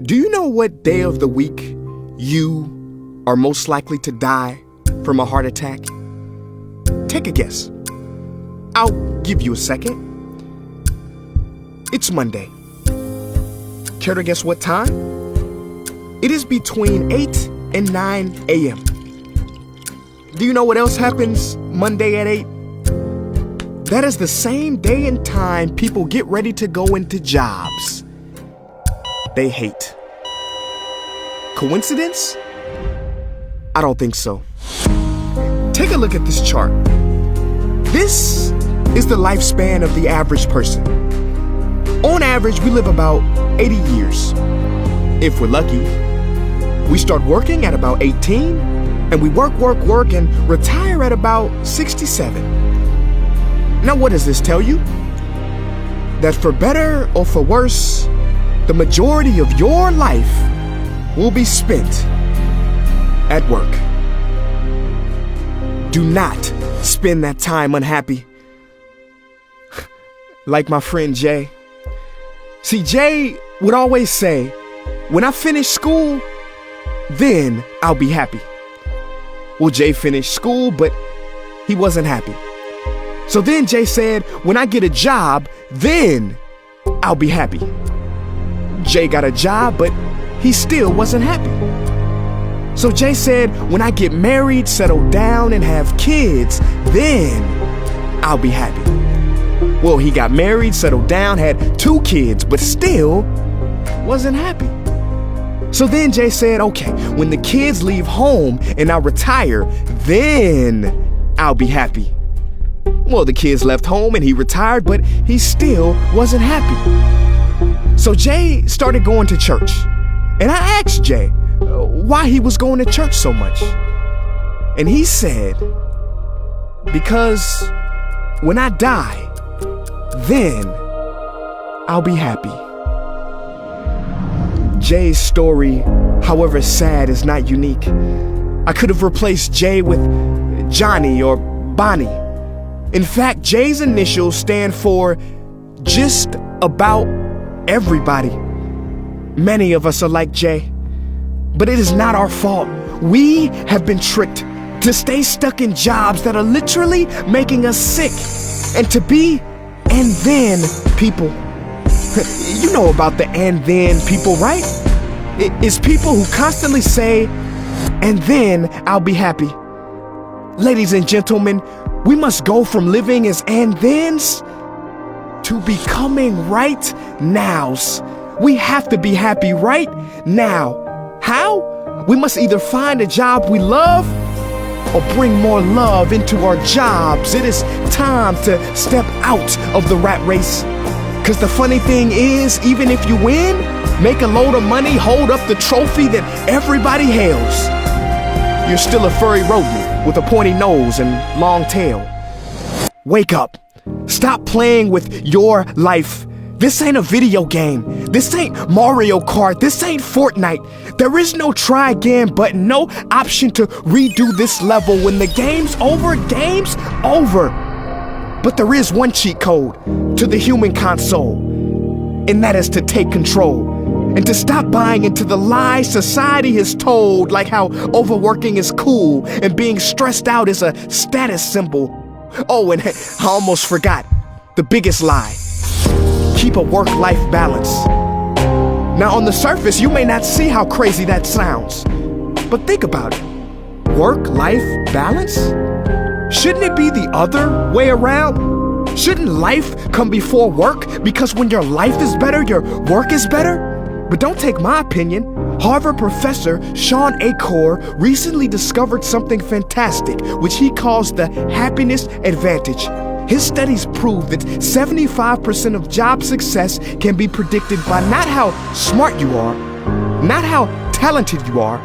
Do you know what day of the week you are most likely to die from a heart attack? Take a guess. I'll give you a second. It's Monday. Care to guess what time? It is between 8 and 9 a.m. Do you know what else happens Monday at 8? That is the same day and time people get ready to go into jobs they hate. Coincidence? I don't think so. Take a look at this chart. This is the lifespan of the average person. On average, we live about 80 years. If we're lucky, we start working at about 18, and we work, and retire at about 67. Now, what does this tell you? That for better or for worse, the majority of your life will be spent at work. Do not spend that time unhappy. Like my friend Jay. See, Jay would always say, when I finish school, then I'll be happy. Well, Jay finished school, but he wasn't happy. So then Jay said, when I get a job, then I'll be happy. Jay got a job, but he still wasn't happy. So Jay said, when I get married, settle down, and have kids, then I'll be happy. Well, he got married, settled down, had 2 kids, but still wasn't happy. So then Jay said, okay, when the kids leave home and I retire, then I'll be happy. Well, the kids left home and he retired, but he still wasn't happy. So Jay started going to church. And I asked Jay why he was going to church so much. And he said, because when I die, then I'll be happy. Jay's story, however sad, is not unique. I could have replaced Jay with Johnny or Bonnie. In fact, Jay's initials stand for just about everybody. Many of us are like Jay, but it is not our fault. We have been tricked to stay stuck in jobs that are literally making us sick and to be and then people. You know about the and then people, right? It's people who constantly say, and then I'll be happy. Ladies and gentlemen, we must go from living as and thens to becoming right nows. We have to be happy right now. How? We must either find a job we love or bring more love into our jobs. It is time to step out of the rat race. Cause the funny thing is, even if you win, make a load of money, hold up the trophy that everybody hails, you're still a furry rodent with a pointy nose and long tail. Wake up. Stop playing with your life. This ain't a video game. This ain't Mario Kart. This ain't Fortnite. There is no try again button, no option to redo this level. When the game's over, game's over. But there is one cheat code to the human console, and that is to take control and to stop buying into the lies society has told, like how overworking is cool and being stressed out is a status symbol. Oh, and I almost forgot the biggest lie. Keep a work-life balance. Now, on the surface, you may not see how crazy that sounds, but think about it. Work-life balance? Shouldn't it be the other way around? Shouldn't life come before work? Because when your life is better, your work is better? But don't take my opinion. Harvard professor Sean Achor recently discovered something fantastic, which he calls the happiness advantage. His studies prove that 75% of job success can be predicted by not how smart you are, not how talented you are,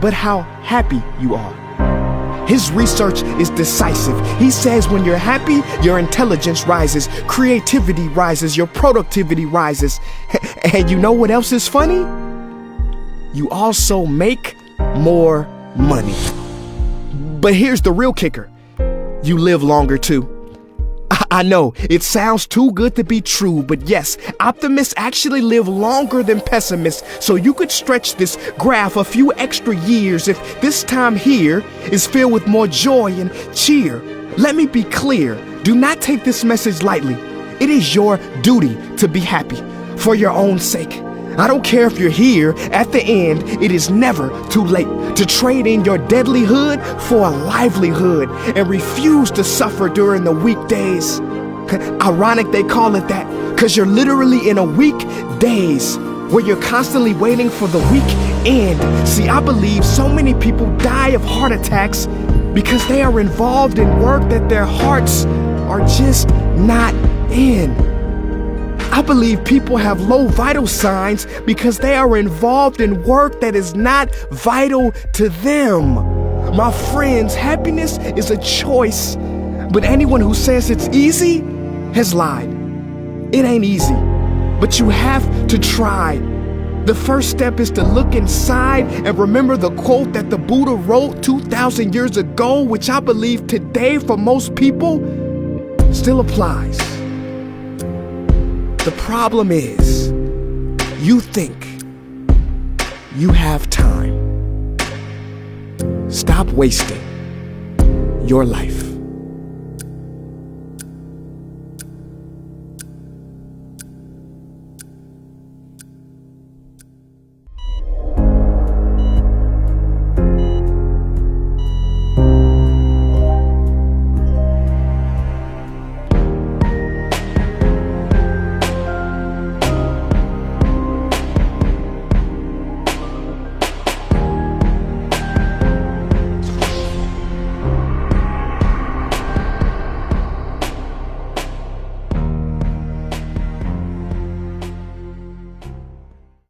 but how happy you are. His research is decisive. He says when you're happy, your intelligence rises, creativity rises, your productivity rises. And you know what else is funny? You also make more money. But here's the real kicker. You live longer too. I know, it sounds too good to be true, but yes, optimists actually live longer than pessimists, so you could stretch this graph a few extra years if this time here is filled with more joy and cheer. Let me be clear, do not take this message lightly. It is your duty to be happy, for your own sake. I don't care if you're here at the end, it is never too late to trade in your deadlyhood for a livelihood and refuse to suffer during the weekdays. Ironic they call it that, cause you're literally in a weekdays where you're constantly waiting for the weekend. See, I believe so many people die of heart attacks because they are involved in work that their hearts are just not in. I believe people have low vital signs because they are involved in work that is not vital to them. My friends, happiness is a choice, but anyone who says it's easy has lied. It ain't easy, but you have to try. The first step is to look inside and remember the quote that the Buddha wrote 2,000 years ago, which I believe today for most people still applies. The problem is, you think you have time. Stop wasting your life.